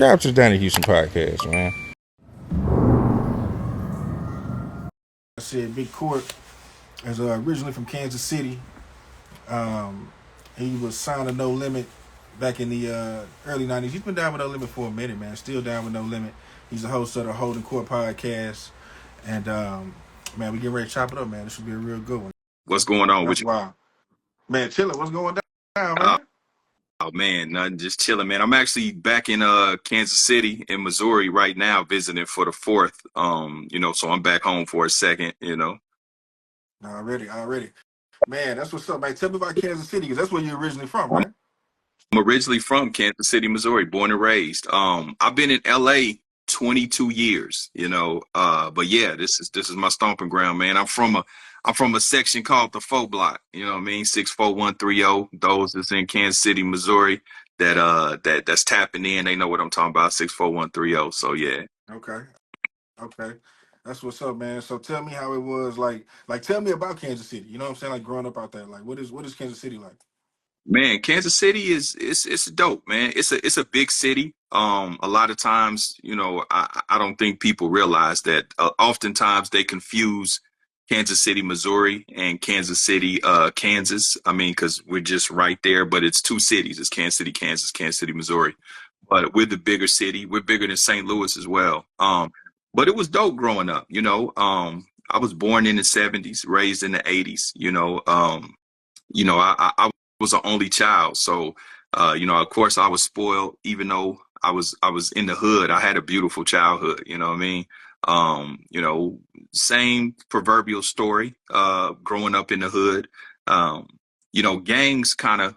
subscribe to the Donnie Houston podcast, man. I said Big Court is originally from Kansas City. He was signed to No Limit back in the early 90s. He's been down with No Limit for a minute, man. Still down with No Limit. He's the host of the Holdin Court Podcast. And, man, we getting ready to chop it up, man. This should be a real good one. What's going on with you? Wow. Man, chilling. What's going down, man? Oh, man, nothing. Just chilling, man. I'm actually back in Kansas City in Missouri right now visiting for the 4th. So I'm back home for a second, Already. Man, that's what's up, man. Tell me about Kansas City, because that's where you're originally from, right? I'm originally from Kansas City, Missouri, born and raised. I've been in LA 22 years, but yeah, this is my stomping ground, man. I'm from a section called the 4 block, 64130. Those that's in Kansas City, Missouri, that's tapping in. They know what I'm talking about, 64130. So yeah. Okay. That's what's up, man. So tell me how it was like tell me about Kansas City. You know what I'm saying? Like growing up out there. Like what is Kansas City like? Man, Kansas City it's dope, man. It's a big city. A lot of times, I don't think people realize that oftentimes they confuse Kansas City, Missouri and Kansas City, Kansas. I mean, because we're just right there, but it's 2 cities. It's Kansas City, Kansas, Kansas City, Missouri. But we're the bigger city. We're bigger than St. Louis as well. But it was dope growing up, I was born in the 70s, raised in the 80s, I was an only child. So, of course I was spoiled, even though I was in the hood. I had a beautiful childhood, you know what I mean? Same proverbial story, growing up in the hood. Gangs kind of,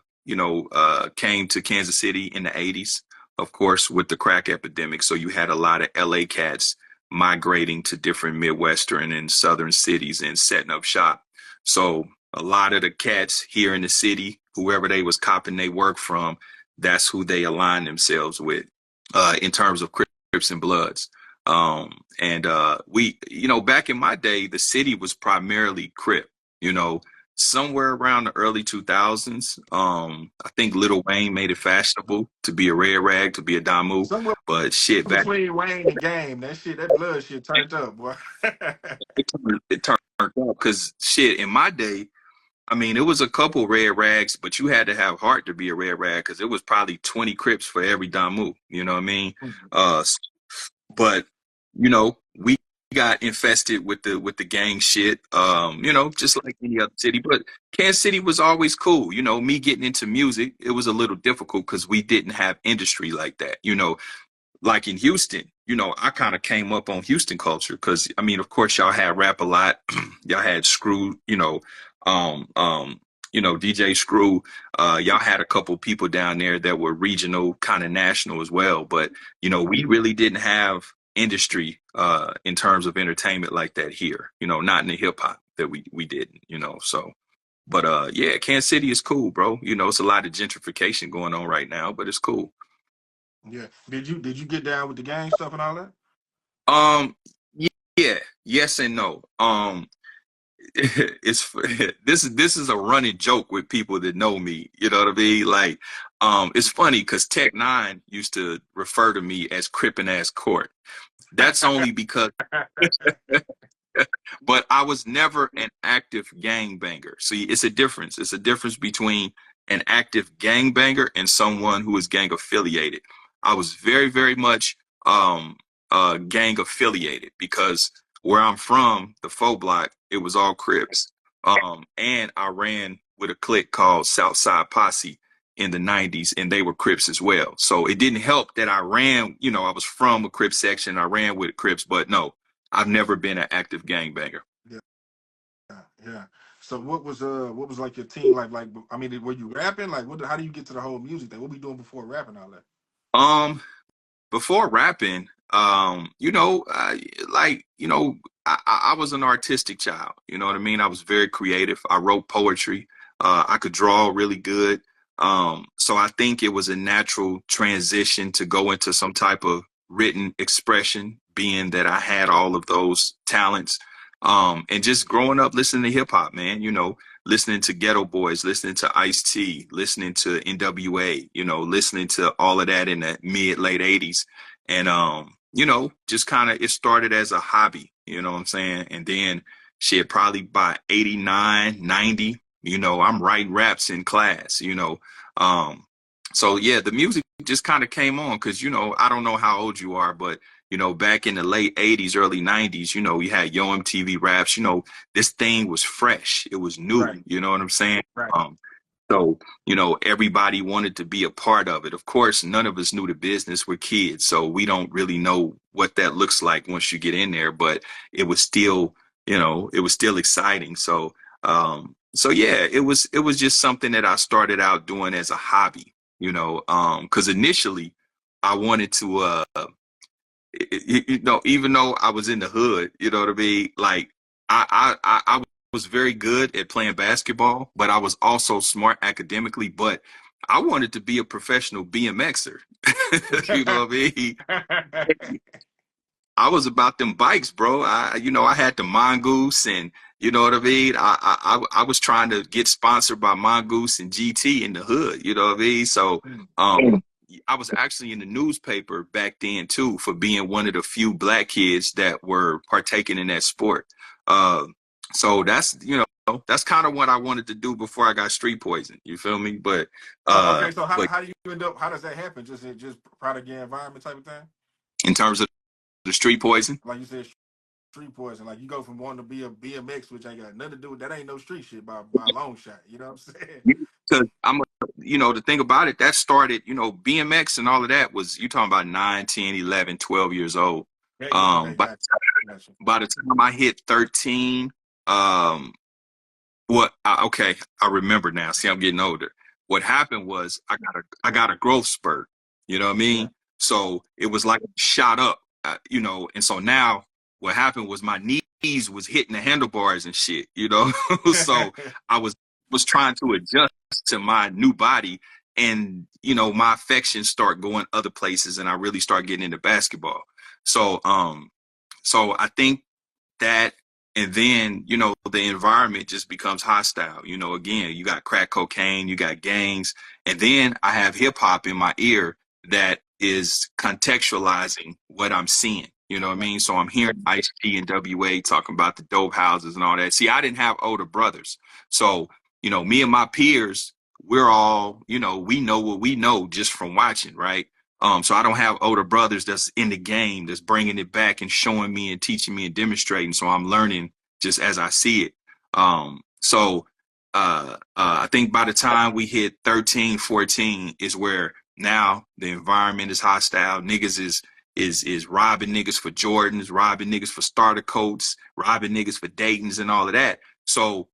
came to Kansas City in the 80s, of course, with the crack epidemic. So you had a lot of LA cats migrating to different Midwestern and Southern cities and setting up shop. So a lot of the cats here in the city, whoever they was copping they work from, that's who they align themselves with, in terms of Crips and Bloods. We, back in my day, the city was primarily Crip, somewhere around the early 2000s. I think Lil Wayne made it fashionable to be a red rag, to be a Damu. But shit, back between Wayne and Game, that blood shit turned up, boy. it turned up because shit in my day, I mean, it was a couple red rags, but you had to have heart to be a red rag because it was probably 20 Crips for every Damu. You know what I mean? But we got infested with the gang shit, just like any other city. But Kansas City was always cool. Me getting into music, it was a little difficult because we didn't have industry like that. Like in Houston, I kind of came up on Houston culture because, I mean, of course, y'all had rap a lot. Y'all had Screw, DJ Screw. Y'all had a couple people down there that were regional, kind of national as well. But, we really didn't have industry in terms of entertainment like that here, not in the hip hop that we didn't, so. But yeah, Kansas City is cool, bro. It's a lot of gentrification going on right now, but it's cool. Yeah. Did you get down with the gang stuff and all that? Yeah, yes and no. It's this is a running joke with people that know me. You know what I mean? Like, it's funny because Tech Nine used to refer to me as Crippin' Ass Court. That's only because, but I was never an active gangbanger. See, it's a difference. It's a difference between an active gangbanger and someone who is gang affiliated. I was very, very much gang affiliated because where I'm from, the 4 block, it was all Crips. And I ran with a clique called Southside Posse in the 90s, and they were Crips as well. So it didn't help that I ran, I was from a Crip section. I ran with Crips, but no, I've never been an active gangbanger. Yeah. So what was like your team like? I mean, were you rapping? Like, how do you get to the whole music thing? What were you doing before rapping all that? Before rapping, I was an artistic child. You know what I mean? I was very creative. I wrote poetry. I could draw really good. So I think it was a natural transition to go into some type of written expression, being that I had all of those talents. And just growing up listening to hip hop, man, listening to Ghetto Boys, listening to Ice-T, listening to NWA, listening to all of that in the late 80s. And, just kind of, it started as a hobby, you know what I'm saying? And then shit, probably by 89, 90, I'm writing raps in class, So yeah, the music just kind of came on because, I don't know how old you are, but, back in the late 80s, early 90s, we had Yo MTV Raps, this thing was fresh. It was new. Right. You know what I'm saying? Right. So, everybody wanted to be a part of it. Of course, none of us knew the business. We're kids, so we don't really know what that looks like once you get in there, but it was still, exciting. So, yeah, it was just something that I started out doing as a hobby, because initially I wanted to, even though I was in the hood, you know what I mean? Like I was very good at playing basketball, but I was also smart academically, but I wanted to be a professional BMXer. You know what I mean? I was about them bikes, bro. I had the Mongoose and you know what I mean? I was trying to get sponsored by Mongoose and GT in the hood, you know what I mean? So, I was actually in the newspaper back then too for being one of the few black kids that were partaking in that sport. So that's kind of what I wanted to do before I got street poison. You feel me? But okay, so how do you end up? How does that happen? Just product your environment type of thing. In terms of the street poison, like you said, street poison. Like you go from wanting to be a BMX, which ain't got nothing to do with that. Ain't no street shit by a long shot. You know what I'm saying? Because the thing about it, that started, BMX and all of that was, you talking about 9, 10, 11, 12 years old. By the time I hit 13, I remember now. See, I'm getting older. What happened was I got a growth spurt. You know what I mean? Yeah. So it was like shot up, and so now what happened was my knees was hitting the handlebars and shit, so I was trying to adjust to my new body, and my affections start going other places, and I really start getting into basketball. So I think that, and then the environment just becomes hostile. Again, you got crack cocaine, you got gangs, and then I have hip hop in my ear that is contextualizing what I'm seeing. You know what I mean? So I'm hearing Ice-T and WA talking about the dope houses and all that. See, I didn't have older brothers, so me and my peers, we're all, we know what we know just from watching, right? So I don't have older brothers that's in the game, that's bringing it back and showing me and teaching me and demonstrating. So I'm learning just as I see it. I think by the time we hit 13, 14 is where now the environment is hostile. Niggas is robbing niggas for Jordans, robbing niggas for starter coats, robbing niggas for Daytons and all of that. So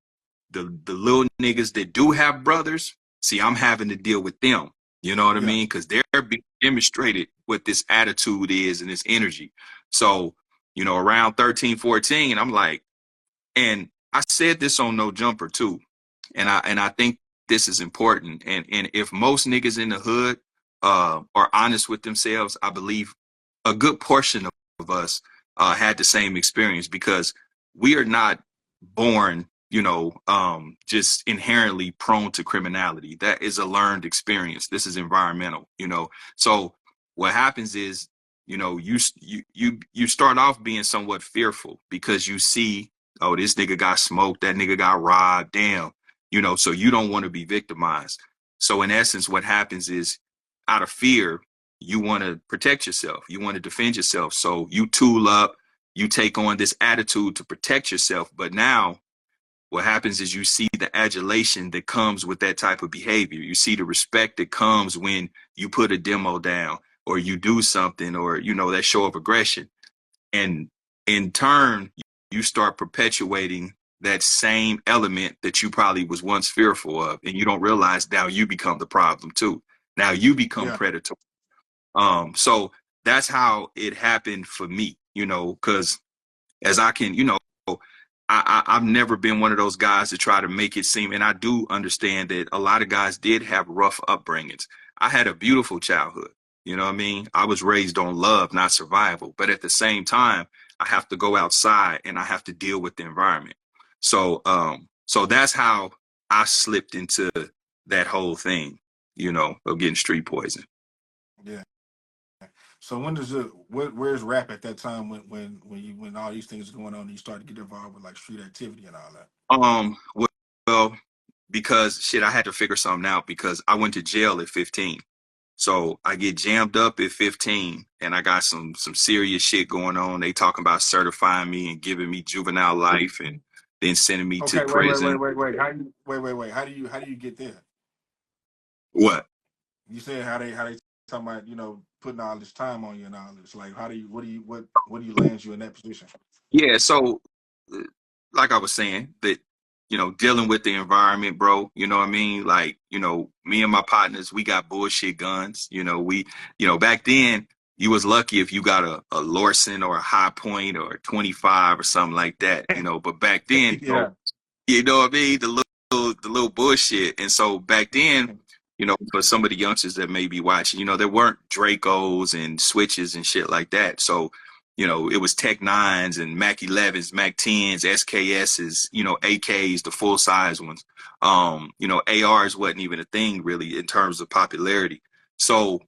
the little niggas that do have brothers, see, I'm having to deal with them. You know what I mean? Because they're being demonstrated what this attitude is and this energy. So, around 13, 14, I'm like, and I said this on No Jumper too. And I think this is important. And if most niggas in the hood are honest with themselves, I believe a good portion of us had the same experience, because we are not born just inherently prone to criminality. That is a learned experience. This is environmental, So what happens is, you start off being somewhat fearful because you see, oh, this nigga got smoked, that nigga got robbed, damn, so you don't want to be victimized. So in essence, what happens is, out of fear, you want to protect yourself. You want to defend yourself. So you tool up, you take on this attitude to protect yourself. But now, what happens is you see the adulation that comes with that type of behavior. You see the respect that comes when you put a demo down or you do something, or, that show of aggression. And in turn, you start perpetuating that same element that you probably was once fearful of. And you don't realize now you become the problem too. Now you become predatory. So that's how it happened for me, because as I can, I've never been one of those guys to try to make it seem, and I do understand that a lot of guys did have rough upbringings. I had a beautiful childhood. You know what I mean? I was raised on love, not survival. But at the same time, I have to go outside and I have to deal with the environment. So, so that's how I slipped into that whole thing, of getting street poison. Yeah. So where's rap at that time when all these things are going on and you start to get involved with like street activity and all that? Well, because shit, I had to figure something out because I went to jail at 15. So I get jammed up at 15 and I got some serious shit going on. They talking about certifying me and giving me juvenile life and then sending me to prison. Wait. How do you get there? What? You said how they talking about, putting all this time on you and all this. Like what do you land you in that position? Yeah, so like I was saying, that dealing with the environment, bro, you know what I mean? Like, me and my partners, we got bullshit guns. Back then you was lucky if you got a Lorson or a High Point or a 25 or something like that, but back then, Yeah. you know what I mean? The little bullshit. And so back then, for some of the youngsters that may be watching, there weren't Dracos and switches and shit like that. So, it was Tech 9s and Mac 11s, Mac 10s, SKSs, AKs, the full size ones. ARs wasn't even a thing really in terms of popularity. So,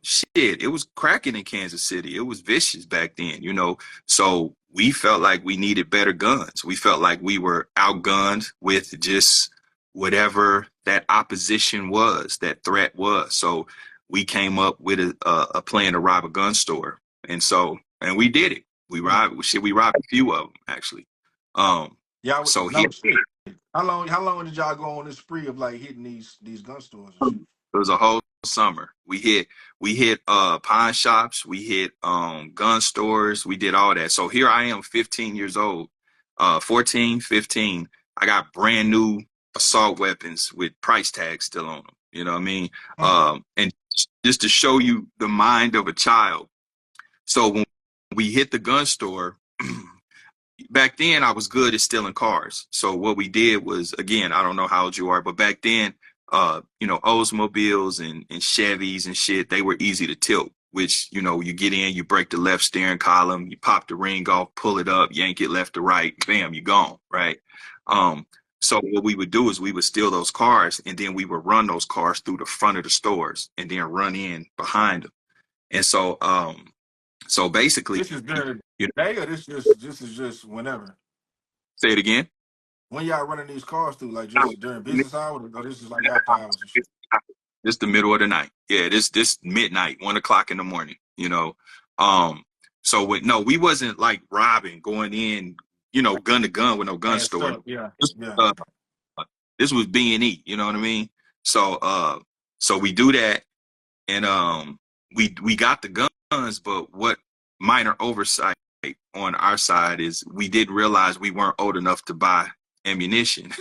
shit, it was cracking in Kansas City. It was vicious back then, So we felt like we needed better guns. We felt like we were outgunned with just whatever that opposition was, that threat was. So we came up with a plan to rob a gun store. And we did it. We robbed a few of them actually. Yeah. So shit. How long did y'all go on this spree of like hitting these gun stores and shit? It was a whole summer. We hit pawn shops, we hit gun stores, we did all that. So here I am, 15 years old, 14, 15. I got brand new assault weapons with price tags still on them. You know what I mean? And just to show you the mind of a child. So when we hit the gun store, back then I was good at stealing cars. So what we did was, again, I don't know how old you are, but back then, Oldsmobiles and Chevys and shit, they were easy to tilt, which, you get in, you break the left steering column, you pop the ring off, pull it up, yank it left to right, bam, you're gone, right? So what we would do is we would steal those cars and then we would run those cars through the front of the stores and then run in behind them. And so basically, this is during the day, or this is just whenever. Say it again. When y'all running these cars through, like just during business hours, or this is like after hours and shit? This the middle of the night. Yeah, this midnight, 1 o'clock in the morning. So we wasn't like robbing, going in, gun to gun with no gun store. Yeah. This was B&E. You know what I mean? So we do that, and we got the guns, but what minor oversight on our side is we didn't realize we weren't old enough to buy ammunition.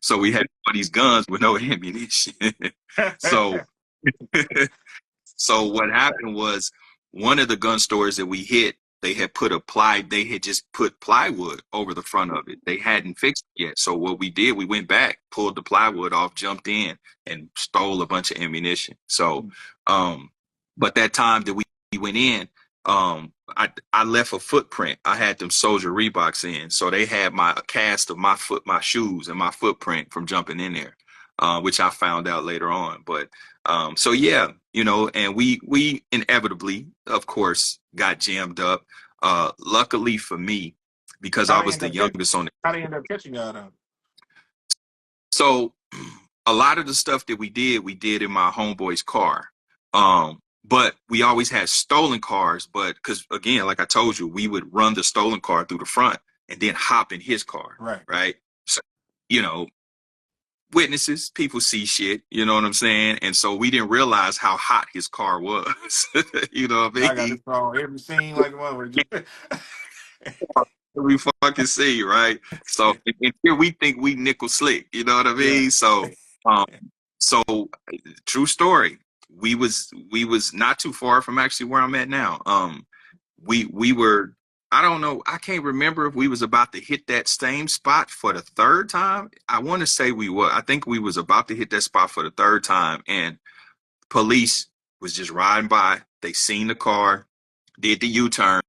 So we had all these guns with no ammunition. So what happened was, one of the gun stores that we hit, they had just put plywood over the front of it. They hadn't fixed it yet. So what we did, we went back, pulled the plywood off, jumped in, and stole a bunch of ammunition. So, but that time that we went in, I left a footprint. I had them soldier Reeboks in, so they had a cast of my shoes and my footprint from jumping in there, which I found out later on. But so yeah, and we inevitably, of course, got jammed up. Luckily for me, because I was the youngest on it. How they end up catching y'all though? So a lot of the stuff that we did in my homeboy's car. But we always had stolen cars, but because, again, like I told you, we would run the stolen car through the front and then hop in his car. Right. So, witnesses, people see shit, you know what I'm saying? And so we didn't realize how hot his car was. You know what I mean? I got this car every scene like one. We fucking see, right? So here we think we nickel slick, you know what I mean? Yeah. So true story. We was not too far from actually where I'm at now. We were, I don't know, I can't remember if we was about to hit that same spot for the third time. I want to say I think we was about to hit that spot for the third time, and police was just riding by. They seen the car, did the U-turn,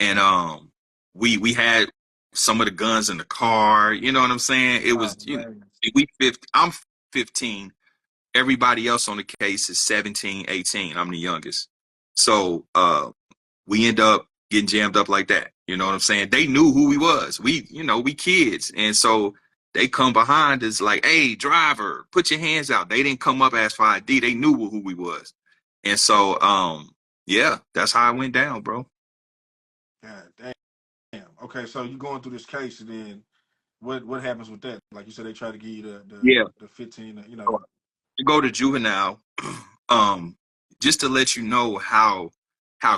and we had some of the guns in the car. You know what I'm saying? It was, I'm 15. Everybody else on the case is 17, 18. I'm the youngest. So we end up getting jammed up like that. You know what I'm saying? They knew who we was. We kids. And so they come behind us like, hey, driver, put your hands out. They didn't come up as for ID. They knew who we was. And so, yeah, that's how it went down, bro. God damn. Okay, so you going through this case, and then what happens with that? Like you said, they try to give you the 15. To go to juvenile, just to let you know how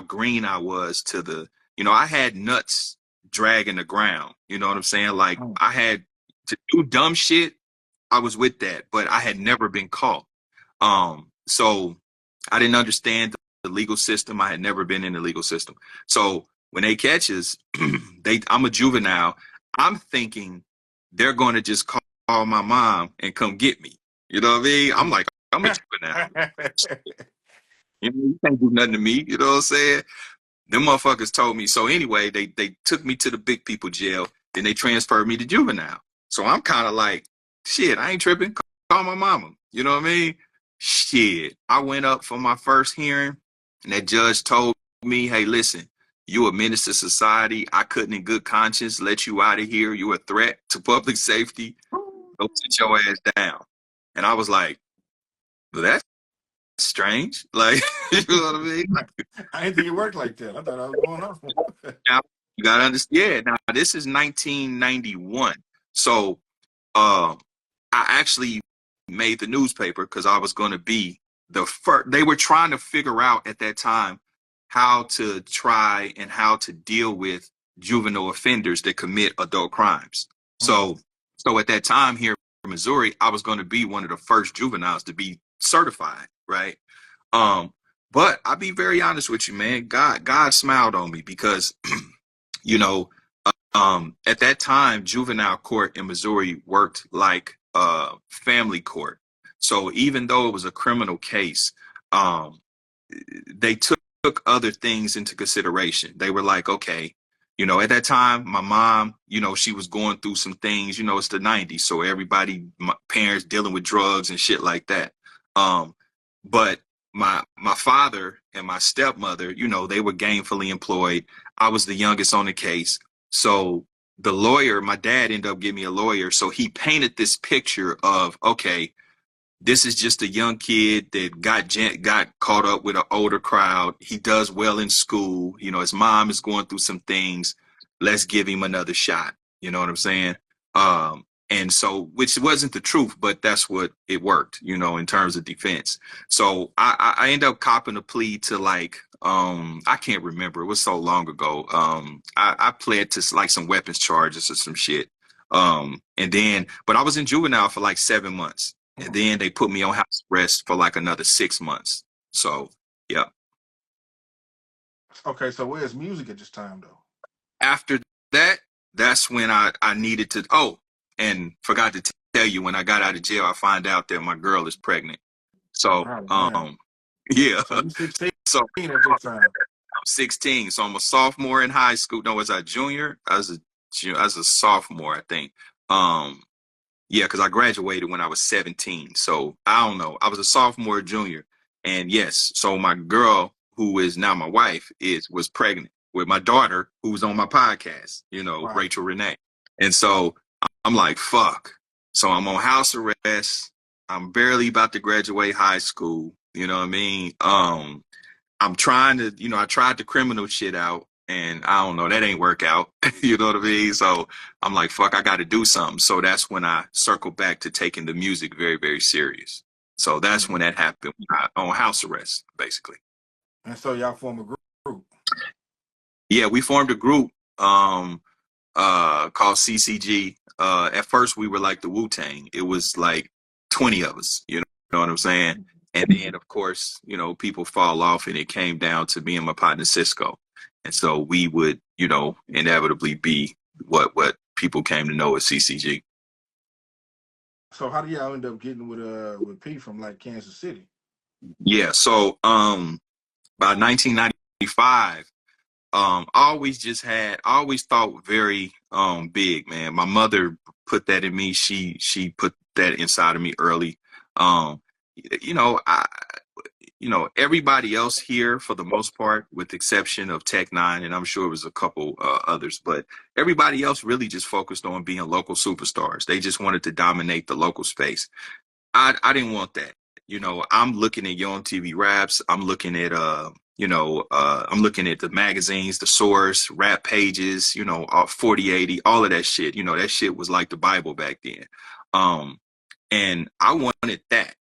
green I was to the, I had nuts dragging the ground. You know what I'm saying? Like I had to do dumb shit. I was with that, but I had never been caught. So I didn't understand the legal system. I had never been in the legal system. So when they catch us, I'm a juvenile. I'm thinking they're going to just call my mom and come get me. You know what I mean? I'm like, I'm a juvenile. You can't do nothing to me. You know what I'm saying? Them motherfuckers told me. So anyway, they took me to the big people jail. Then they transferred me to juvenile. So I'm kind of like, shit, I ain't tripping. Call my mama. You know what I mean? Shit. I went up for my first hearing, and that judge told me, hey, listen, you a menace to society. I couldn't in good conscience let you out of here. You a threat to public safety. Go sit your ass down. And I was like, well, that's strange. Like, you know what I mean? I didn't think it worked like that. I thought I was going off. Now, you gotta understand. Yeah, now this is 1991. So I actually made the newspaper because I was going to be the first. They were trying to figure out at that time how to try and how to deal with juvenile offenders that commit adult crimes. So at that time here in Missouri, I was going to be one of the first juveniles to be certified, right? But I'll be very honest with you, man. God smiled on me because, at that time, juvenile court in Missouri worked like family court. So even though it was a criminal case, they took other things into consideration. They were like, okay, at that time, my mom, she was going through some things, it's the 90s. So everybody, my parents dealing with drugs and shit like that. But my father and my stepmother, they were gainfully employed. I was the youngest on the case. So the lawyer, my dad ended up giving me a lawyer. So he painted this picture of, okay, this is just a young kid that got caught up with an older crowd. He does well in school. His mom is going through some things. Let's give him another shot. You know what I'm saying? And so, which wasn't the truth, but that's what it worked, in terms of defense. So I ended up copping a plea to like, I can't remember. It was so long ago. I pled to like some weapons charges or some shit. But I was in juvenile for like 7 months. And then they put me on house arrest for like another 6 months. So, yeah. Okay, so where's music at this time, though? After that, that's when I needed to. Oh, and forgot to tell you, when I got out of jail, I find out that my girl is pregnant. So, yeah. So you 16 so at this time. I'm 16. So I'm a sophomore in high school. No, was I junior? I was a sophomore, I think. Yeah, because I graduated when I was 17. So I don't know. I was a sophomore, junior. And yes, so my girl, who is now my wife, was pregnant with my daughter, who's on my podcast, Wow. Rachel Renee. And so I'm like, fuck. So I'm on house arrest. I'm barely about to graduate high school. You know what I mean? I'm trying to, I tried the criminal shit out. And I don't know, that ain't work out. You know what I mean? So I'm like, fuck, I got to do something. So that's when I circled back to taking the music very, very serious. So that's when that happened, on house arrest, basically. And so y'all form a group? Yeah, we formed a group called CCG. At first, we were like the Wu-Tang. It was like 20 of us, you know what I'm saying? And then, of course, people fall off, and it came down to me and my partner, Cisco. And so we would, inevitably be what people came to know as CCG. So how do y'all end up getting with P from like Kansas City? Yeah. So by 1995, I always thought very big, man. My mother put that in me. She put that inside of me early. Um, you know, everybody else here, for the most part, with the exception of Tech Nine, and I'm sure it was a couple others, but everybody else really just focused on being local superstars. They just wanted to dominate the local space. I didn't want that. I'm looking at Yo MTV Raps. I'm looking at I'm looking at the magazines, the Source, Rap Pages, 4080, all of that shit. That shit was like the Bible back then. And I wanted that,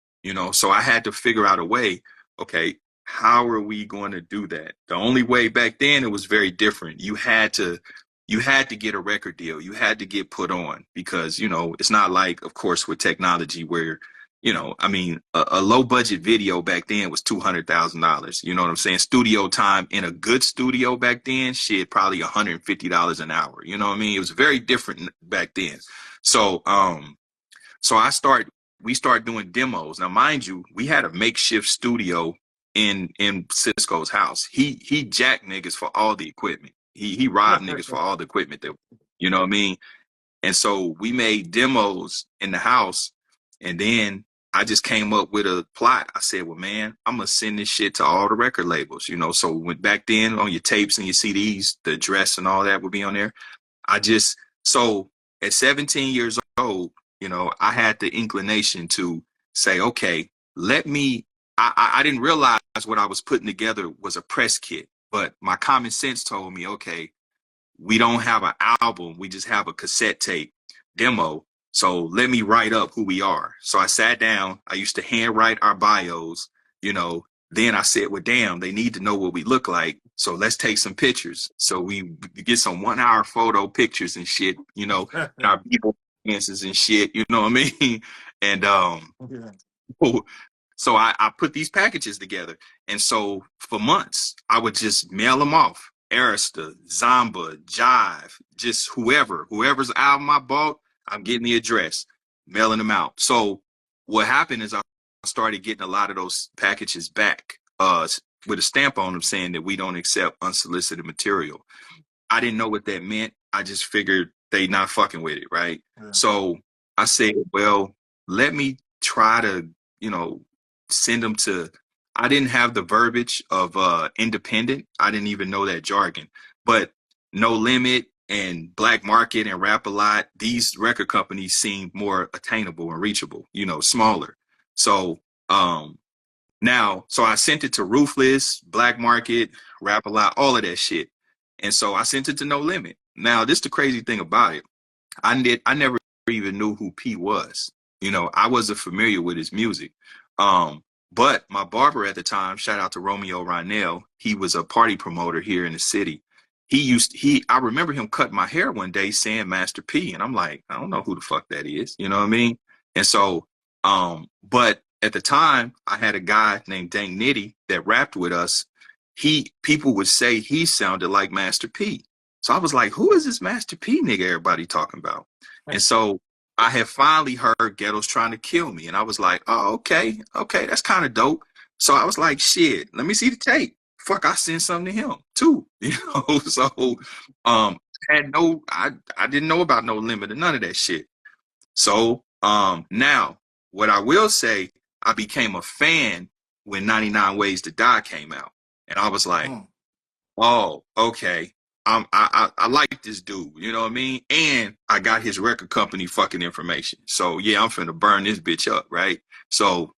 so I had to figure out a way. Okay, how are we going to do that? The only way back then, it was very different. You had to get a record deal. You had to get put on, because, it's not like, of course, with technology where, a low budget video back then was $200,000. You know what I'm saying? Studio time in a good studio back then, shit, probably $150 an hour. You know what I mean? It was very different back then. So, we started doing demos. Now, mind you, we had a makeshift studio in Cisco's house. He jacked niggas for all the equipment. He robbed niggas for all the equipment that, you know what I mean? And so we made demos in the house, and then I just came up with a plot. I said, well, man, I'm going to send this shit to all the record labels, So when back then on your tapes and your CDs, the address and all that would be on there. So at 17 years old, I had the inclination to say, okay, I didn't realize what I was putting together was a press kit, but my common sense told me, okay, we don't have an album. We just have a cassette tape demo. So let me write up who we are. So I sat down. I used to handwrite our bios, Then I said, well, damn, they need to know what we look like. So let's take some pictures. So we get some 1 hour photo pictures and shit, and our people dances and shit, you know what I mean? And so I put these packages together. And so for months, I would just mail them off. Arista, Zamba, Jive, just whoever's album I bought, I'm getting the address, mailing them out. So what happened is I started getting a lot of those packages back with a stamp on them saying that we don't accept unsolicited material. I didn't know what that meant. I just figured they not fucking with it, right? Yeah. So I said, well, let me try to, send them to, I didn't have the verbiage of independent. I didn't even know that jargon, but No Limit and Black Market and Rap A Lot, these record companies seemed more attainable and reachable, smaller. So so I sent it to Ruthless, Black Market, Rap A Lot, all of that shit. And so I sent it to No Limit. Now, this is the crazy thing about it. I never even knew who P was. I wasn't familiar with his music. But my barber at the time, shout out to Romeo Ronell, he was a party promoter here in the city. I remember him cutting my hair one day saying Master P. And I'm like, I don't know who the fuck that is. You know what I mean? And so, but at the time I had a guy named Dank Nitty that rapped with us. People would say he sounded like Master P. So I was like, who is this Master P nigga everybody talking about? And so I had finally heard Ghetto's Trying to Kill Me. And I was like, oh, okay, that's kind of dope. So I was like, shit, let me see the tape. Fuck, I sent something to him too. So I didn't know about No Limit and none of that shit. So now what I will say, I became a fan when 99 Ways to Die came out. And I was like, oh, okay. I like this dude, you know what I mean? And I got his record company fucking information. So yeah, I'm finna burn this bitch up, right? So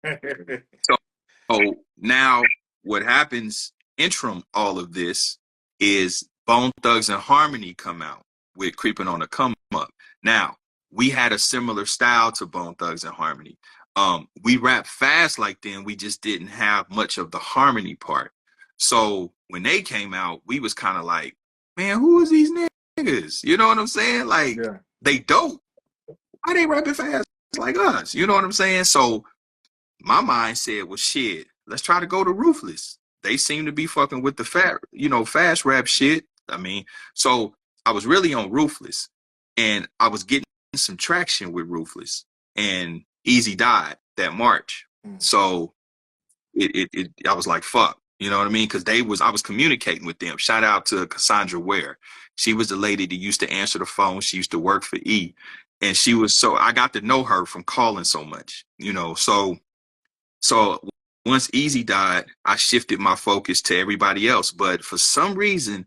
now what happens interim all of this is Bone Thugs and Harmony come out with Creeping on the Come Up. Now, we had a similar style to Bone Thugs and Harmony. We rap fast like them, we just didn't have much of the harmony part. So when they came out, we was kind of like, man, who is these niggas? You know what I'm saying? Like, They dope. Why they rapping fast like us? You know what I'm saying? So my mind said, well, shit, let's try to go to Ruthless. They seem to be fucking with the fast rap shit. I mean, so I was really on Ruthless, and I was getting some traction with Ruthless, and Easy died that March. So I was like, fuck, You know what I mean? Because I was communicating with them. Shout out to Cassandra Ware. She was the lady that used to answer the phone. She used to work for E. And I got to know her from calling so much, you know. So once Easy died, I shifted my focus to everybody else. But for some reason,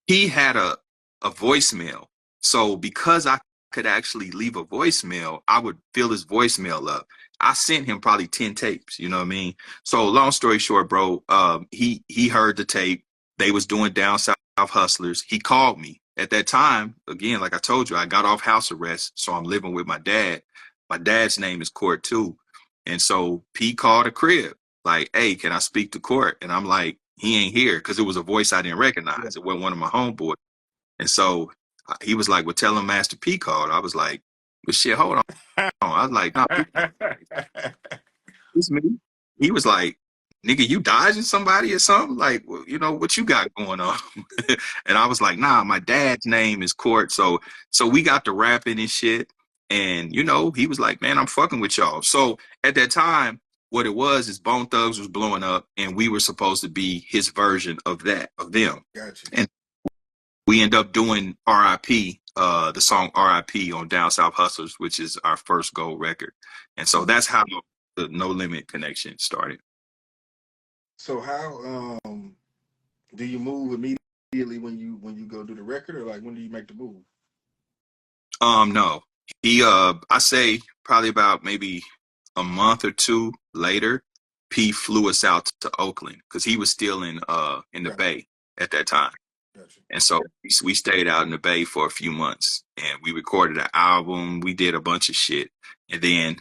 he had a voicemail. So because I could actually leave a voicemail, I would fill his voicemail up. I sent him probably 10 tapes, you know what I mean? So long story short, bro, he heard the tape. They was doing Down South Hustlers. He called me. At that time, again, like I told you, I got off house arrest, so I'm living with my dad. My dad's name is Court too. And so P called a crib, like, hey, can I speak to Court? And I'm like, he ain't here, because it was a voice I didn't recognize. It wasn't one of my homeboys. And so he was like, well, tell him Master P called. I was like, well, shit, hold on. I was like, nah, it's me. He was like, nigga, you dodging somebody or something? Like, well, you know, what you got going on? And I was like, nah, my dad's name is Court. So we got to rapping and shit. And, you know, he was like, man, I'm fucking with y'all. So at that time, what it was is Bone Thugs was blowing up, and we were supposed to be his version of that, of them. Gotcha. And we end up doing R.I.P., the song R.I.P. on Down South Hustlers, which is our first gold record. And so that's how the No Limit connection started. So how do you move immediately when you go do the record, or like when do you make the move? No. I say probably about maybe a month or two later, P flew us out to Oakland because he was still in the Bay at that time. Gotcha. And so we stayed out in the Bay for a few months, and we recorded an album. We did a bunch of shit. And then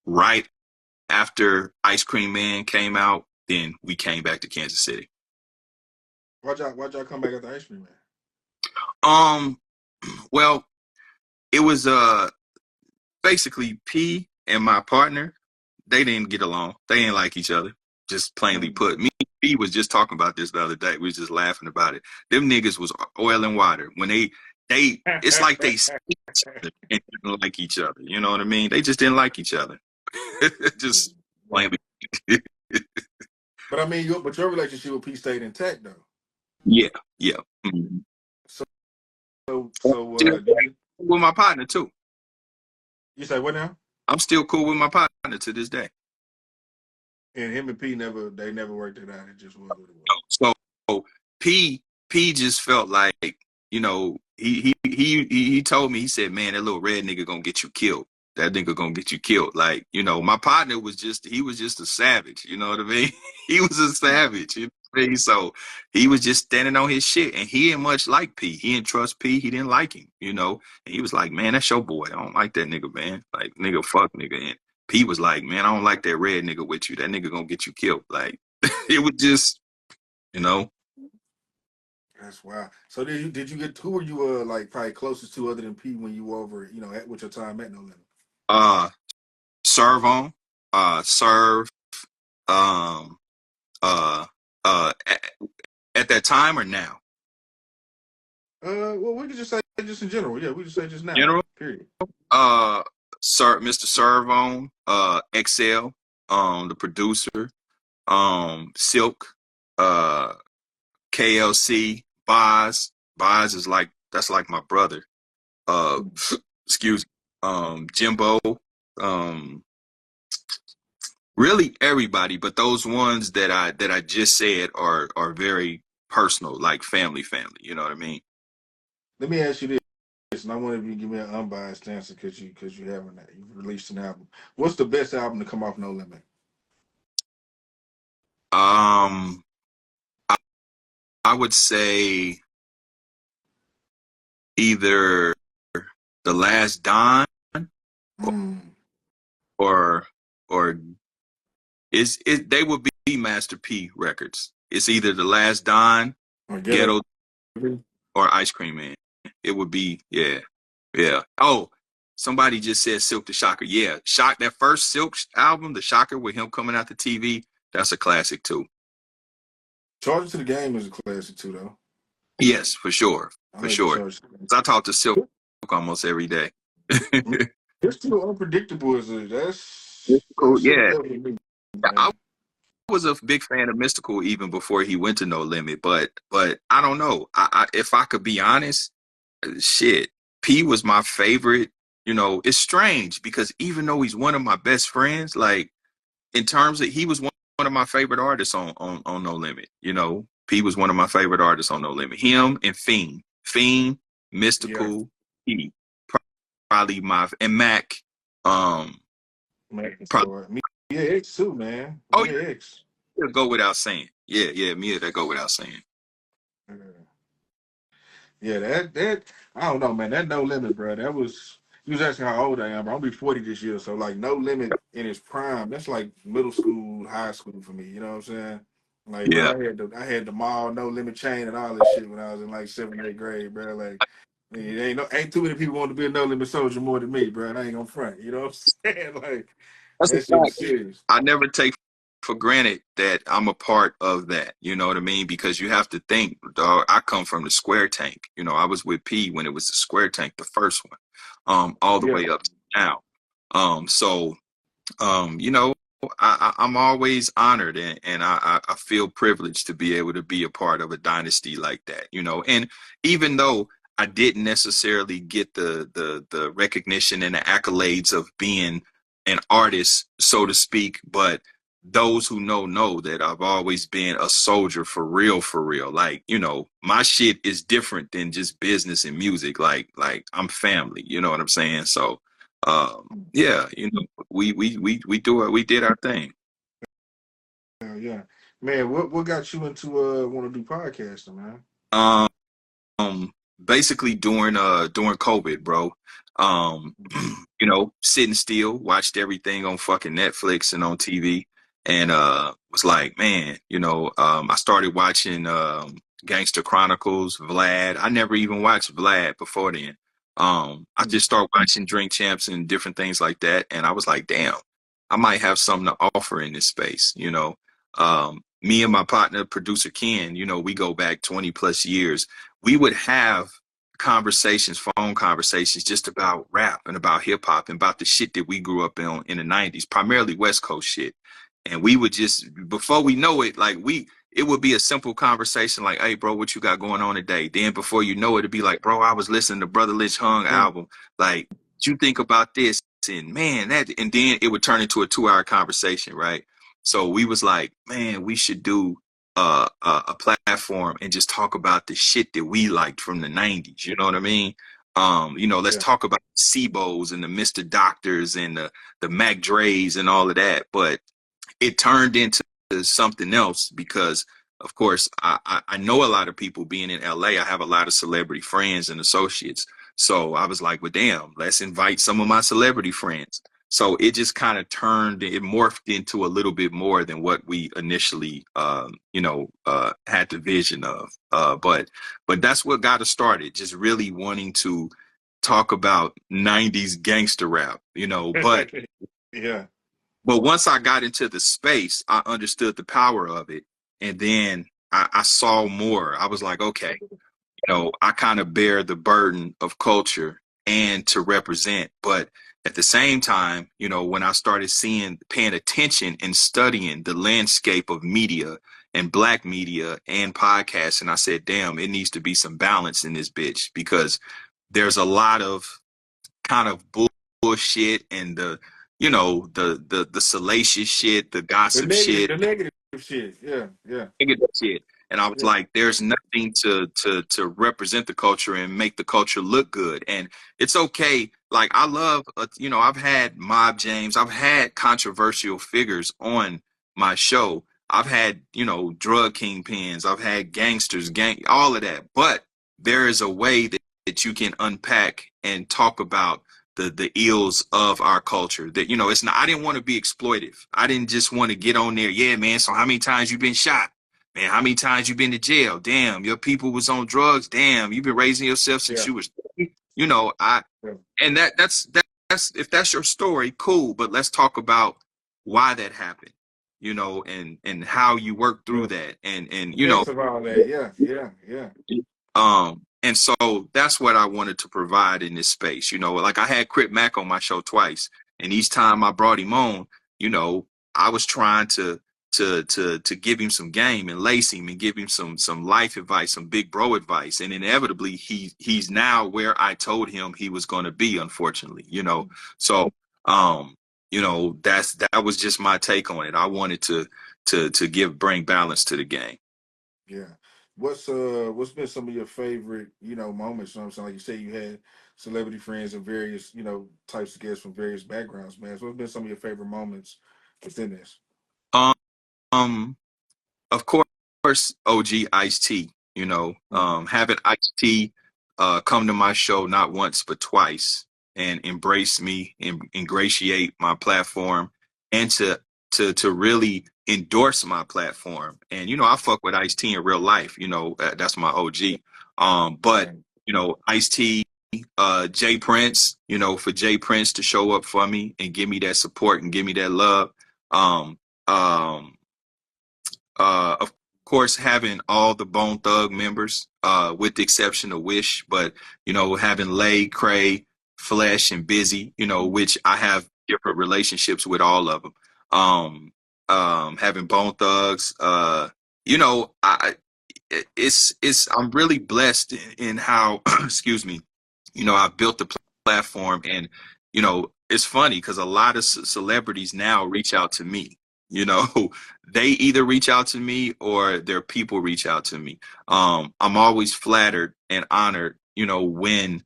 right after Ice Cream Man came out, then we came back to Kansas City. Why'd y'all come back after Ice Cream Man? Well, it was basically P and my partner, they didn't get along. They didn't like each other. Just plainly put. Me and P was just talking about this the other day. We was just laughing about it. Them niggas was oil and water. When they it's like they see each other and didn't like each other. You know what I mean? They just didn't like each other. Just plainly. But I mean, your relationship with P stayed intact though. Yeah. Mm-hmm. So with my partner too. You say what now? I'm still cool with my partner to this day. And him and P never worked it out. It just was what it was. So P just felt like, you know, he told me, he said, man, that little red nigga gonna get you killed. That nigga gonna get you killed. Like, you know, my partner was just a savage. You know what I mean? He was a savage. You know what I mean? So he was just standing on his shit, and he didn't much like P. He didn't trust P. He didn't like him, you know? And he was like, man, that's your boy. I don't like that nigga, man. Like, nigga, fuck nigga. And P was like, man, I don't like that red nigga with you. That nigga gonna get you killed. Like, it was just, you know. That's wild. So did you get, who were you like probably closest to other than P when you were over, you know, with your time at No Limit? Serve on, serve, at that time or now? Well, we could just say just in general. Yeah, we just say just now. General. Period. Mr. Servon, XL, the producer, Silk, KLC, Boz. Boz is that's like my brother. Excuse me. Jimbo, really everybody, but those ones that I just said are very personal, like family, you know what I mean? Let me ask you this, and I want you to give me an unbiased answer because you've released an album. What's the best album to come off No Limit? I would say either The Last Don or they would be Master P records. It's either The Last Don, Ghetto, or Ice Cream Man. It would be, yeah. Oh, somebody just said Silk the Shocker. Yeah, that first Silk album, The Shocker, with him coming out the TV, that's a classic too. Charge to the Game is a classic too, though. Yes, for sure. I talk to Silk almost every day. It's too unpredictable. That's cool. Yeah. was a big fan of Mystical even before he went to No Limit, but I don't know. If I could be honest, shit, P was my favorite. You know, it's strange because even though he's one of my best friends, like in terms of he was one of my favorite artists on No Limit. You know, P was one of my favorite artists on No Limit. Him and Fiend, Yeah. Mystical, P, probably my and Mac. Mac is Probably. hard. Mia X too, man. Oh Mia X. yeah, go without saying. Yeah, Mia, that go without saying. Yeah. Yeah, that I don't know, man. That No Limit, bro. That was you was asking how old I am, bro. I'm gonna be 40 this year, so like No Limit in its prime, that's like middle school, high school for me. You know what I'm saying? Like, bro, Yeah, I had the mall No Limit chain and all this shit when I was in like 7th, 8th grade, bro. Like, I mean, ain't too many people want to be a No Limit soldier more than me, bro. And I ain't gonna front. You know what I'm saying? Like, that's a that shit was fact. serious. I never take for granted that I'm a part of that. You know what I mean? Because you have to think, dog, I come from the square tank. You know, I was with P when it was the square tank, the first one, all the Yeah. way up to now. So you know, I'm always honored and I feel privileged to be able to be a part of a dynasty like that, you know. And even though I didn't necessarily get the recognition and the accolades of being an artist, so to speak, but those who know that I've always been a soldier for real, for real. Like, you know, my shit is different than just business and music. Like I'm family, you know what I'm saying? So yeah, you know, we did our thing. Yeah. Man, what got you into want to do podcasting, man? Um, Basically during COVID, bro. Um, you know, sitting still, watched everything on fucking Netflix and on TV, and was like, man, you know, I started watching Gangster Chronicles, Vlad. I never even watched Vlad before then. I just started watching Drink Champs and different things like that, and I was like, damn, I might have something to offer in this space, you know. Me and my partner, producer Ken, you know, we go back 20 plus years. We would have conversations, phone conversations, just about rap and about hip hop and about the shit that we grew up in the 90s, primarily West Coast shit. And we would just, before we know it, like it would be a simple conversation like, hey, bro, what you got going on today? Then before you know it, it'd be like, bro, I was listening to Brother Lynch Hung album. Like, what you think about this? And man, and then it would turn into a 2-hour conversation, right? So we was like, man, we should do a platform and just talk about the shit that we liked from the 90s. You know what I mean? You know, let's Yeah. talk about SIBOs and the Mr. Doctors and the Mac Dre's and all of that. But it turned into something else because, of course, I know a lot of people being in LA. I have a lot of celebrity friends and associates. So I was like, well, damn, let's invite some of my celebrity friends. So it just kind of it morphed into a little bit more than what we initially, you know, had the vision of. But that's what got us started, just really wanting to talk about 90s gangster rap, you know, Yeah. but once I got into the space, I understood the power of it. And then I saw more. I was like, okay, you know, I kind of bear the burden of culture and to represent. But at the same time, you know, when I started paying attention and studying the landscape of media and black media and podcasts, and I said, damn, it needs to be some balance in this bitch because there's a lot of kind of bullshit and you know the salacious shit, the gossip shit, The negative shit. Yeah. Yeah. negative shit. And I was Yeah. like, there's nothing to represent the culture and make the culture look good. And it's okay. Like I love, you know, I've had Mob James, I've had controversial figures on my show. I've had, you know, drug kingpins, I've had gangsters, all of that. But there is a way that you can unpack and talk about the ills of our culture. That, you know, it's not, I didn't want to be exploitive. I didn't just want to get on there. Yeah, man. So how many times you been shot? Man, how many times you been to jail? Damn, your people was on drugs. Damn, you've been raising yourself since Yeah. you was, you know, Yeah. and that's if that's your story, cool. But let's talk about why that happened, you know, and how you work through Yeah. that, and you know, Yes, of all that. Yeah. Yeah. Yeah. and so that's what I wanted to provide in this space. You know, like I had Crip Mac on my show twice, and each time I brought him on, you know, I was trying to to give him some game and lace him and give him some life advice, some big bro advice. And inevitably he's now where I told him he was going to be, unfortunately, you know. So you know, that was just my take on it. I wanted to bring balance to the game. Yeah. What's been some of your favorite, you know, moments? You know what I'm saying? Like you say, you had celebrity friends and various, you know, types of guests from various backgrounds, man. So what's been some of your favorite moments within this? Um, of course, OG Ice-T, you know, having Ice-T come to my show not once but twice and embrace me and ingratiate my platform and to really endorse my platform. And you know, I fuck with Ice-T in real life, you know, that's my OG. But you know, Ice-T, Jay Prince, you know, for Jay Prince to show up for me and give me that support and give me that love. Um, um, of course, having all the Bone Thug members, with the exception of Wish, but you know, having Lay, Cray, Flesh, and Busy, you know, which I have different relationships with all of them. Having Bone Thugs, you know, I'm really blessed in how, excuse me, you know, I've built the platform, and you know, it's funny because a lot of celebrities now reach out to me. You know, they either reach out to me or their people reach out to me. I'm always flattered and honored, you know, when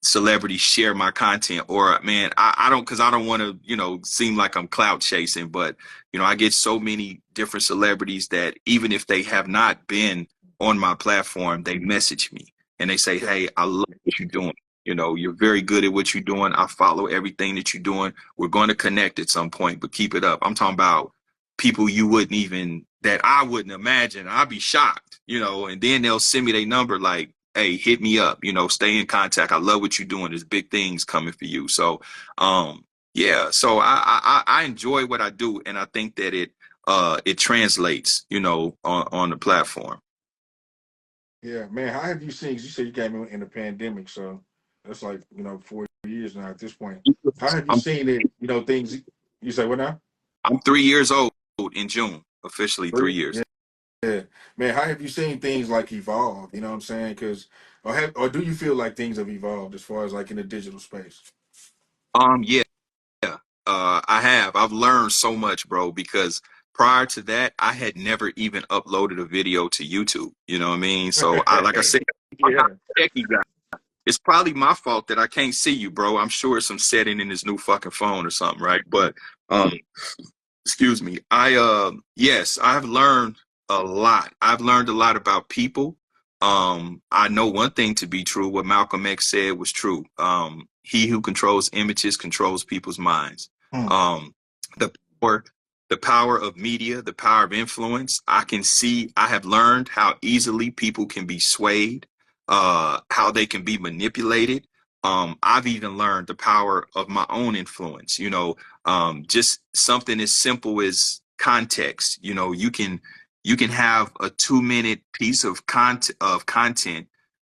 celebrities share my content. Or man, I don't, because I don't want to, you know, seem like I'm clout chasing, but you know, I get so many different celebrities that even if they have not been on my platform, they message me and they say, "Hey, I love what you're doing. You know, you're very good at what you're doing. I follow everything that you're doing. We're going to connect at some point, but keep it up." I'm talking about people that I wouldn't imagine. I'd be shocked, you know, and then they'll send me their number like, "Hey, hit me up, you know, stay in contact. I love what you're doing. There's big things coming for you." So, yeah, so I enjoy what I do. And I think that it translates, you know, on the platform. Yeah, man. How have you seen? 'Cause you said you came in the pandemic, so that's like, you know, 4 years now at this point. How have you I'm, seen it? You know, things. You say what now? I'm 3 years old in June, officially 3 years. Yeah, yeah, man. How have you seen things like evolve? You know what I'm saying? Because or do you feel like things have evolved as far as like in the digital space? Yeah. I've learned so much, bro, because prior to that, I had never even uploaded a video to YouTube. You know what I mean? So like I said, I'm not Yeah. a techie guy. It's probably my fault that I can't see you, bro. I'm sure it's some setting in this new fucking phone or something, right? But um, excuse me. Yes, I've learned a lot. I've learned a lot about people. I know one thing to be true. What Malcolm X said was true. He who controls images controls people's minds. Hmm. Um, the power, the power of media, the power of influence. I have learned how easily people can be swayed, how they can be manipulated. I've even learned the power of my own influence. You know, just something as simple as context. You know, you can have a 2-minute piece of content,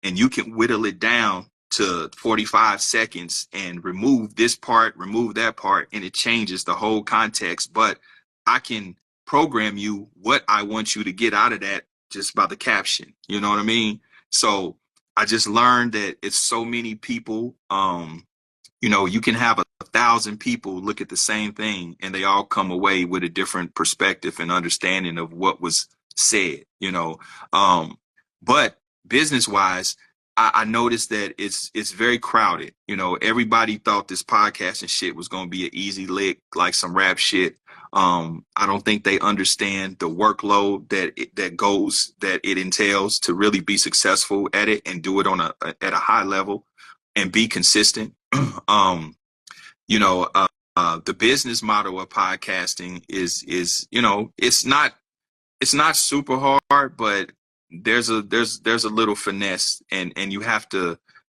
and you can whittle it down to 45 seconds and remove this part, remove that part, and it changes the whole context. But I can program you what I want you to get out of that just by the caption. You know what I mean? So I just learned that it's so many people. You know, you can have 1,000 people look at the same thing and they all come away with a different perspective and understanding of what was said, you know. But business wise, I noticed that it's very crowded. You know, everybody thought this podcast and shit was going to be an easy lick, like some rap shit. I don't think they understand the workload that it entails to really be successful at it and do it at a high level and be consistent. um, the business model of podcasting is you know, it's not super hard, but there's a little finesse, and you have to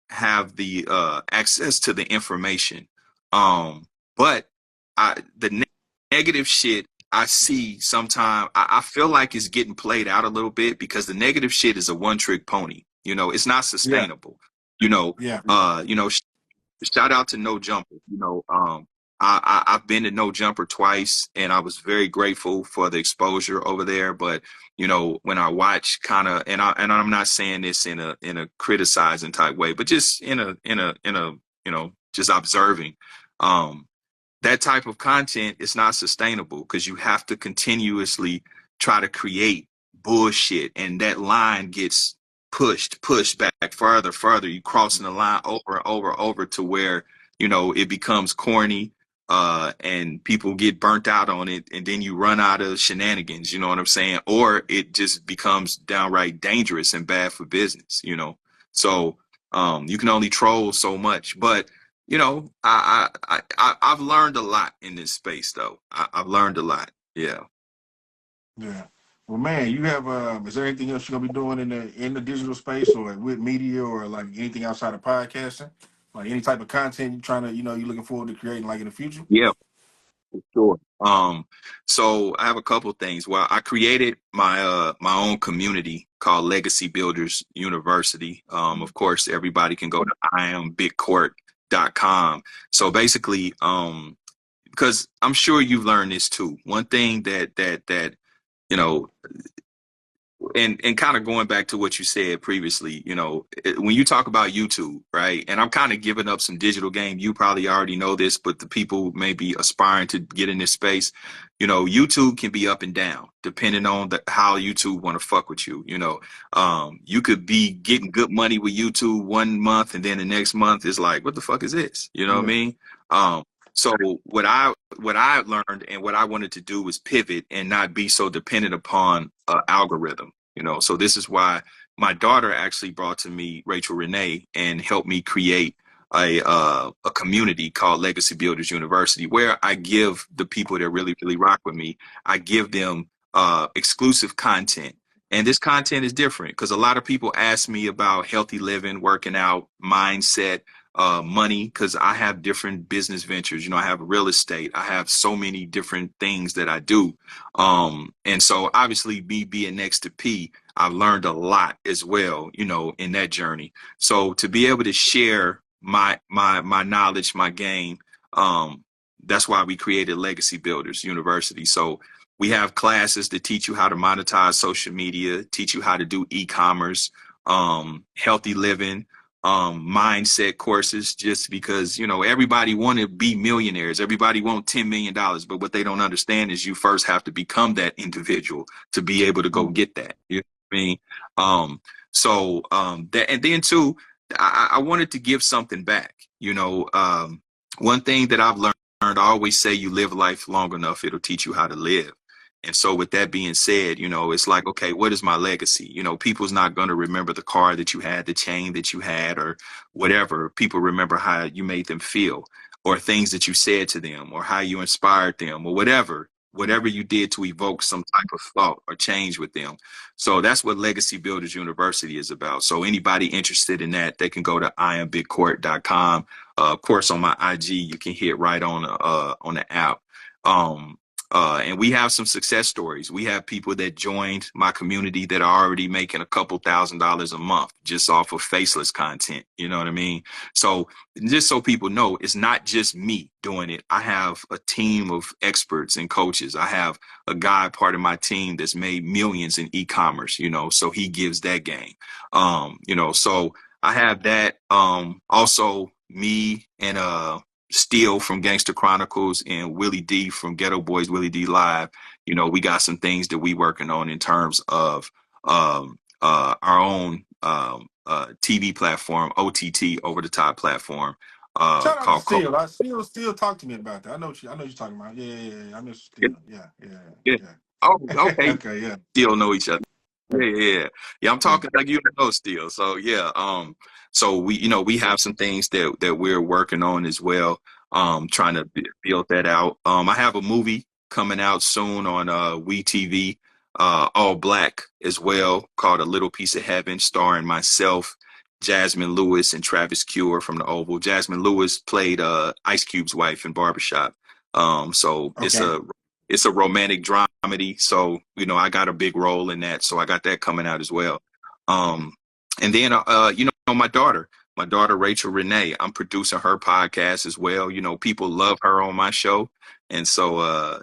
have the access to the information. But the negative shit I see sometimes, I feel like it's getting played out a little bit because the negative shit is a one-trick pony. You know, it's not Yeah. sustainable. You know, Yeah. shout out to No Jumper. You know, I've been to No Jumper twice, and I was very grateful for the exposure over there. But you know, when I watch kind of, and I'm not saying this in a criticizing type way, but just in a you know, just observing, that type of content is not sustainable because you have to continuously try to create bullshit, and that line gets pushed back further. You crossing the line over to where, you know, it becomes corny, and people get burnt out on it, and then you run out of shenanigans, you know what I'm saying? Or it just becomes downright dangerous and bad for business, you know? So you can only troll so much, but you know, I've learned a lot in this space, though. I've learned a lot. Yeah. Yeah. Well, man, you have is there anything else you're gonna be doing in the digital space or with media or like anything outside of podcasting? Like any type of content you're trying to, you know, you're looking forward to creating like in the future? Yeah, for sure. So I have a couple things. Well, I created my own community called Legacy Builders University. Of course, everybody can go to iambigcourt.com. So basically, because I'm sure you've learned this too. One thing that you know, and kind of going back to what you said previously, you know, when you talk about YouTube, right? And I'm kind of giving up some digital game. You probably already know this, but the people may be aspiring to get in this space. You know, YouTube can be up and down depending on how YouTube want to fuck with you. You know, you could be getting good money with YouTube one month, and then the next month is like, what the fuck is this? You know what I mean? So what I learned and what I wanted to do was pivot and not be so dependent upon algorithm. You know, so this is why my daughter actually brought to me Rachel Renee and helped me create a community called Legacy Builders University, where I give the people that really rock with me, I give them exclusive content. And this content is different because a lot of people ask me about healthy living, working out, mindset, money, because I have different business ventures. You know, I have real estate. I have so many different things that I do. And so obviously me being next to P, I've learned a lot as well, you know, in that journey. So to be able to share my knowledge, my game, that's why we created Legacy Builders University. So we have classes that teach you how to monetize social media, teach you how to do e-commerce, healthy living, mindset courses, just because, you know, everybody want to be millionaires. Everybody want $10 million. But what they don't understand is you first have to become that individual to be able to go get that. You know what I mean? That, and then too, I wanted to give something back. You know, one thing that I've learned, I always say you live life long enough, it'll teach you how to live. And so with that being said, you know, it's like, okay, what is my legacy? You know, people's not going to remember the car that you had, the chain that you had, or whatever. People remember how you made them feel, or things that you said to them, or how you inspired them, or whatever you did to evoke some type of thought or change with them. So that's what Legacy Builders University is about. So anybody interested in that, they can go to iambigcourt.com. Of course, on my IG, you can hit right on the app. And we have some success stories. We have people that joined my community that are already making a couple $1,000s a month just off of faceless content. You know what I mean? So just so people know, it's not just me doing it. I have a team of experts and coaches. I have a guy, part of my team, that's made millions in e-commerce, you know, so he gives that game. You know, so I have that. Also me and Steele from Gangster Chronicles and Willie D from Ghetto Boys, Willie D Live. You know, we got some things that we working on in terms of our own TV platform, OTT, over the top platform. Shout out Called to Steele. Steele talk to me about that. I know what you're talking about. Yeah. I miss Steele. Yeah. Oh, okay. Okay, yeah. Still know each other. Yeah. I'm talking like you know Steele. So yeah. So we, you know, we have some things that we're working on as well. Trying to build that out. I have a movie coming out soon on WeTV, all black as well, called A Little Piece of Heaven, starring myself, Jasmine Lewis, and Travis Cure from the Oval. Jasmine Lewis played Ice Cube's wife in Barbershop. So okay. It's a romantic dramedy. So, you know, I got a big role in that. So I got that coming out as well. And then, you know, my daughter, my daughter Rachel Renee. I'm producing her podcast as well. You know, people love her on my show. And so, I'm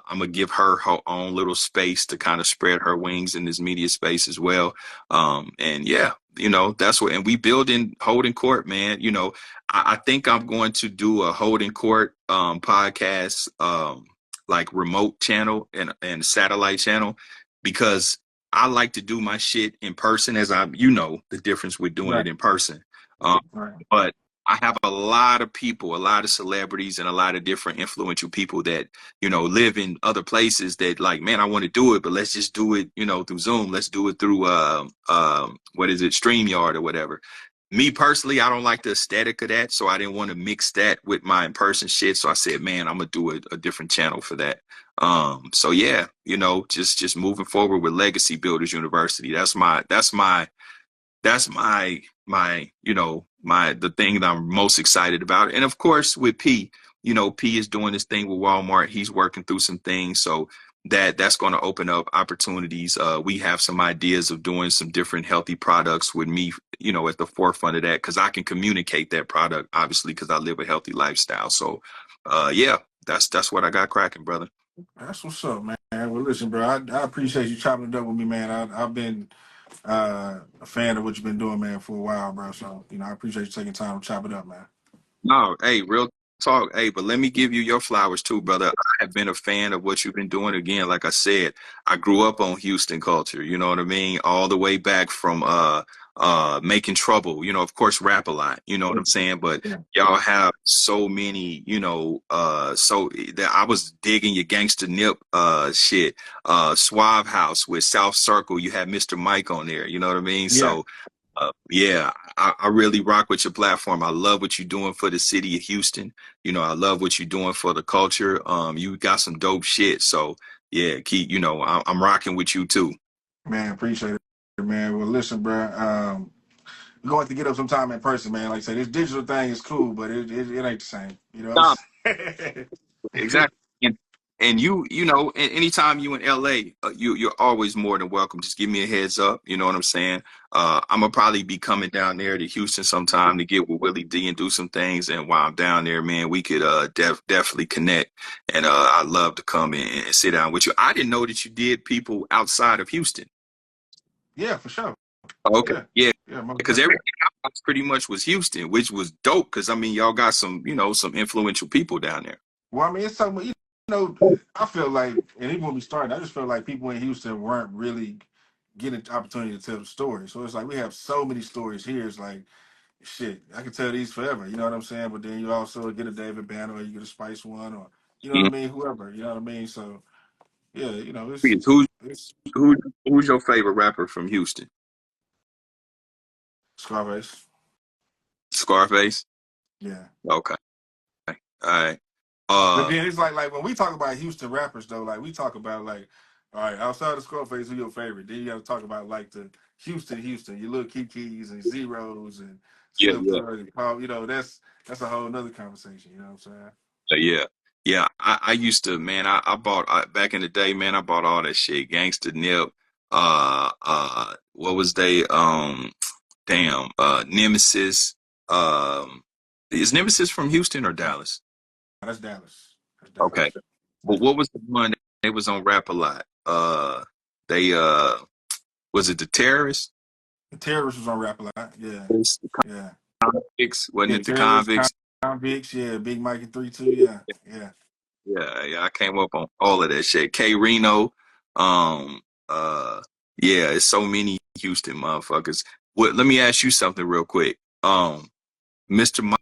gonna give her her own little space to kind of spread her wings in this media space as well. And yeah, that's what. And we build in Holdin Court, man. You know, I think I'm going to do a Holdin Court podcast, like remote channel and satellite channel, because I like to do my shit in person, as the difference with doing it in person. Right. But I have a lot of people, a lot of celebrities and a lot of different influential people that, live in other places that like, man, I want to do it, but let's just do it, through Zoom. Let's do it through, StreamYard or whatever. Me personally, I don't like the aesthetic of that. So I didn't want to mix that with my in-person shit. So I said, man, I'm going to do a different channel for that. So yeah, just moving forward with Legacy Builders University. That's the thing that I'm most excited about. And of course with P, P is doing this thing with Walmart. He's working through some things. So that's going to open up opportunities. We have some ideas of doing some different healthy products with me, at the forefront of that, because I can communicate that product, obviously, because I live a healthy lifestyle. So yeah, that's what I got cracking, brother. That's what's up, man. Well, listen, bro, I appreciate you chopping it up with me, man. I've been a fan of what you've been doing, man, for a while, bro. So, I appreciate you taking time to chop it up, man. No, hey, real talk. Hey, but let me give you your flowers too, brother. I have been a fan of what you've been doing. Again, like I said, I grew up on Houston culture, you know what I mean? All the way back from Making Trouble, of course, Rap a Lot, you know what I'm saying? But y'all have so many, so that I was digging your Gangsta Nip shit. Suave House with South Circle, you had Mr. Mike on there, you know what I mean? Yeah. So I really rock with your platform. I love what you're doing for the city of Houston. I love what you're doing for the culture. You got some dope shit. So yeah, keep, I'm rocking with you too. Man, appreciate it, man. Well, listen, bro, we're going to have to get up sometime in person, man. Like I said, this digital thing is cool, but it ain't the same. You know what I'm saying? Exactly. And anytime you in LA, you're always more than welcome. Just give me a heads up. You know what I'm saying? I'm gonna probably be coming down there to Houston sometime to get with Willie D and do some things. And while I'm down there, man, we could definitely connect. And I'd love to come in and sit down with you. I didn't know that you did people outside of Houston. Yeah, for sure. Okay. Yeah. Because Definitely. everything else pretty much was Houston, which was dope. Because I mean, y'all got some influential people down there. Well, I mean, it's something, I feel like, and even when we started, I just feel like people in Houston weren't really getting the opportunity to tell the story. So it's like we have so many stories here. It's like, shit, I can tell these forever. You know what I'm saying? But then you also get a David Banner, or you get a Spice One, or you know what I mean? Whoever, you know what I mean? So yeah, Who's your favorite rapper from Houston? Scarface. Scarface. Yeah. Okay. All right. But then it's like when we talk about Houston rappers though, like we talk about like, all right, outside of Scarface, who your favorite? Then you got to talk about like the Houston, your little Kikis and Zeros and Yeah, Slim yeah, Thug and Paul. That's a whole nother conversation. You know what I'm saying? yeah, yeah. I used to, man. I bought back in the day, man. I bought all that shit. Gangsta Nip. What was they? Nemesis. Is Nemesis from Houston or Dallas? That's Dallas. Okay. But what was the one they was on Rap a Lot? They was it the Terrorists? The Terrorists was on Rap a Lot. Yeah. The Yeah. Convicts? Wasn't it the Terrorists, Convicts? Convicts, yeah. Big Mike and 3-2, yeah. Yeah. Yeah, I came up on all of that shit. K Reno, uh, yeah, it's so many Houston motherfuckers. Let me ask you something real quick. Mr.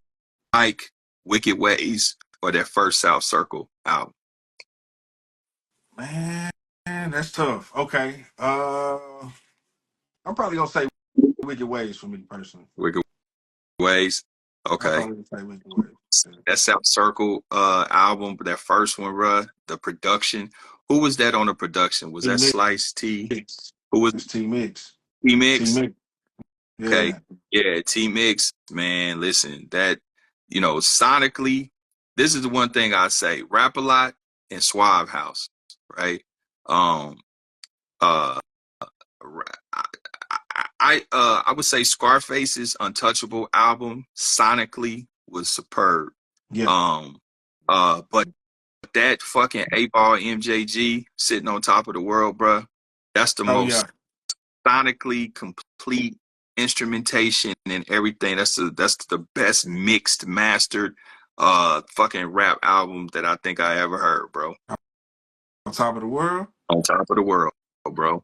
Mike, Wicked Ways, or that first South Circle album? Man, that's tough. Okay. I'm probably gonna say Wicked Ways for me personally. Wicked Ways. I'm Okay. probably gonna say Wicked Ways. That South Circle album, that first one, bruh, the production. Who was that on the production? Was that Slice T? Who was T Mix? T Mix? T Mix. Okay. Yeah, T Mix, man, listen, that, sonically, this is the one thing I say, Rap a Lot and Suave House, right? I I would say Scarface's Untouchable album sonically was superb. Yeah. But that fucking 8-ball MJG sitting on top of the world, bro. That's the most sonically complete instrumentation and everything. That's the best mixed, mastered, fucking rap album that I think I ever heard, bro. On Top of the World. On Top of the World, bro.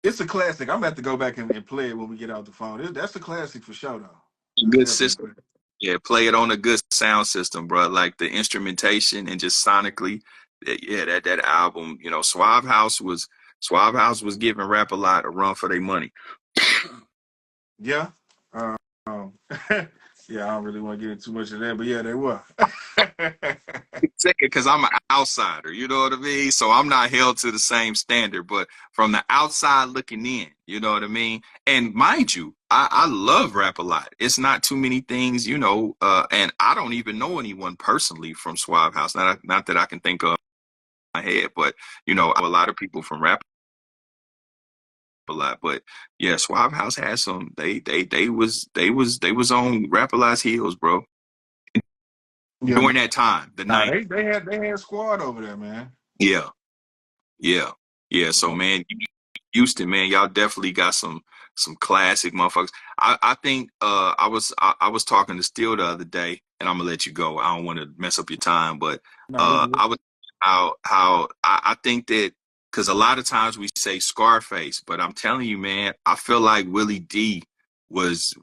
It's a classic. I'm gonna have to go back and play it when we get out the phone. That's a classic for sure, though. Good system. Yeah, play it on a good sound system, bro. Like the instrumentation and just sonically, yeah, that album. You know, Suave House was giving Rap a Lot a run for their money. Yeah. Yeah, I don't really want to get into too much of that, but yeah, they were. Because I'm an outsider, you know what I mean? So I'm not held to the same standard, but from the outside looking in, you know what I mean? And mind you, I love Rap a Lot. It's not too many things, you know, and I don't even know anyone personally from Suave House. Not that I can think of in my head, but, you know, a lot of people from Rap a Lot. But yeah, Suave House had some, they was on Rap a Lot's heels, bro. Yeah. During that time, the night. They had squad over there, man. Yeah. So man, Houston, man, y'all definitely got some classic motherfuckers. I think I was talking to Steele the other day, and I'm gonna let you go. I don't want to mess up your time, but I was how I think that, because a lot of times we say Scarface, but I'm telling you, man, I feel like Willie D was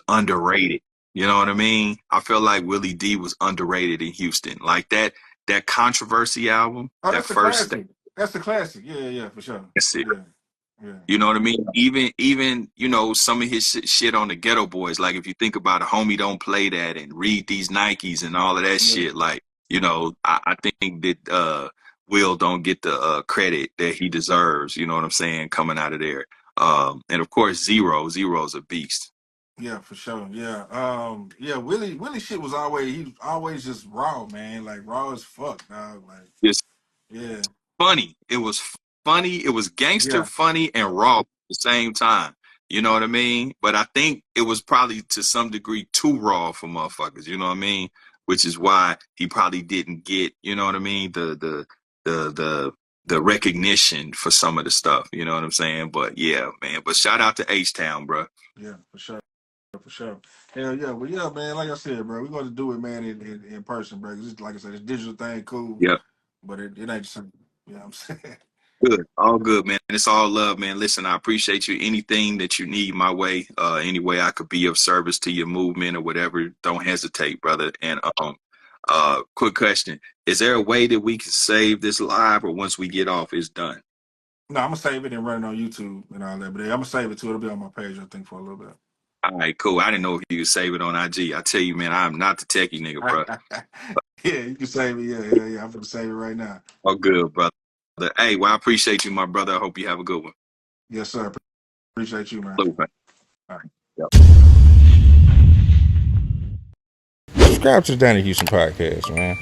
underrated. You know what I mean? I feel like Willie D was underrated in Houston. Like that Controversy album. Oh, that first. That's the classic. Yeah, for sure. That's it. Yeah. You know what I mean? Even you know, some of his shit on the Ghetto Boys. Like if you think about it, Homie Don't Play That and Read These Nikes and all of that shit. Like, you know, I think that Will don't get the credit that he deserves. You know what I'm saying? Coming out of there. And of course, Zero's a beast. Yeah, for sure. Yeah. Willie shit was always just raw, man. Like raw as fuck, dog. Like Just yeah. Funny. It was funny. It was gangster funny and raw at the same time. You know what I mean? But I think it was probably to some degree too raw for motherfuckers. You know what I mean? Which is why he probably didn't get, you know what I mean, the recognition for some of the stuff. You know what I'm saying? But yeah, man. But shout out to H-Town, bro. Yeah, for sure. For sure. Hell yeah. Well, yeah, man, like I said, bro, we're going to do it, man, in person, bro. It's like I said, it's digital thing, cool. Yeah. But it ain't the same. You know what I'm saying? Good. All good, man. It's all love, man. Listen, I appreciate you. Anything that you need my way, any way I could be of service to your movement or whatever, don't hesitate, brother. And quick question. Is there a way that we can save this live, or once we get off, it's done? No, I'm going to save it and run it on YouTube and all that. But I'm going to save it, too. It'll be on my page, I think, for a little bit. All right, cool. I didn't know if you could save it on IG. I tell you, man, I'm not the techie nigga, bro. Yeah, you can save it. Yeah. I'm going to save it right now. Oh, good, brother. Hey, well, I appreciate you, my brother. I hope you have a good one. Yes, sir. Appreciate you, man. All right. Yep. Subscribe to the Donnie Houston Podcast, man.